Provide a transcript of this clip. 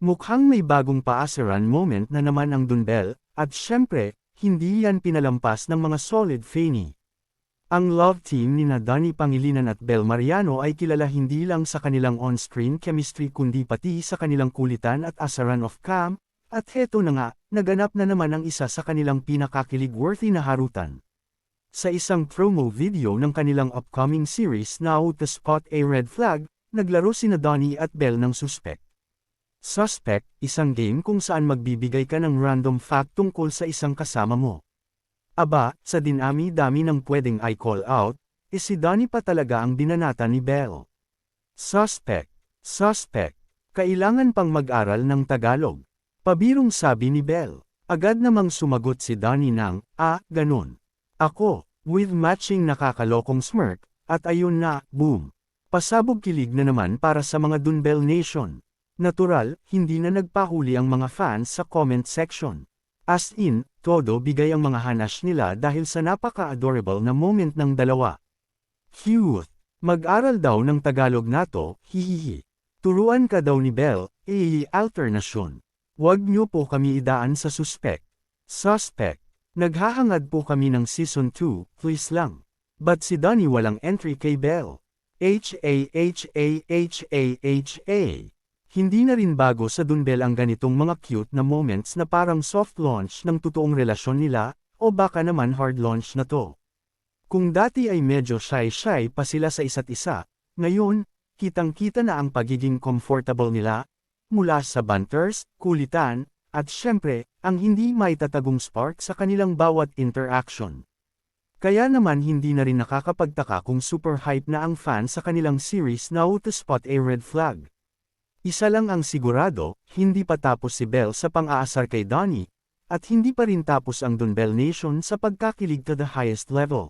Mukhang may bagong paasaran moment na naman ang Dunbel, at syempre, hindi yan pinalampas ng mga solid Fanny. Ang love team ni Donnie Pangilinan at Bel Mariano ay kilala hindi lang sa kanilang on-screen chemistry kundi pati sa kanilang kulitan at asaran off-cam, at heto na nga, naganap na naman ang isa sa kanilang pinakakilig-worthy na harutan. Sa isang promo video ng kanilang upcoming series na How to Spot a Red Flag, naglaro sina Donnie at Bel ng Suspect. Suspect, isang game kung saan magbibigay ka ng random fact tungkol sa isang kasama mo. Aba, sa dinami-dami ng pwedeng i-call out, si Donnie pa talaga ang binanata ni Bel. Suspect, suspect, kailangan pang mag-aral ng Tagalog. Pabirong sabi ni Bel. Agad namang sumagot si Donnie ng, ganun. Ako, with matching nakakalokong smirk, at ayun na, boom. Pasabog kilig na naman para sa mga Dunbel Nation. Natural, hindi na nagpahuli ang mga fans sa comment section. As in, todo bigay ang mga hanash nila dahil sa napaka-adorable na moment ng dalawa. Cute! Mag-aral daw ng Tagalog nato, hihihi. Turuan ka daw ni Bel, alternasyon. Huwag niyo po kami idaan sa Suspect. Suspect. Naghahangad po kami ng Season 2, please lang. But si Donnie walang entry kay Bel. Ha. Hindi na rin bago sa Dunbel ang ganitong mga cute na moments na parang soft launch ng totoong relasyon nila, o baka naman hard launch na to. Kung dati ay medyo shy-shy pa sila sa isa't isa, ngayon, kitang-kita na ang pagiging comfortable nila, mula sa banters, kulitan, at syempre, ang hindi maitatagong spark sa kanilang bawat interaction. Kaya naman hindi na rin nakakapagtaka kung super hype na ang fan sa kanilang series na How to Spot a Red Flag. Isa lang ang sigurado, hindi pa tapos si Bel sa pang-aasar kay Donnie, at hindi pa rin tapos ang Dunbel Nation sa pagkakilig to the highest level.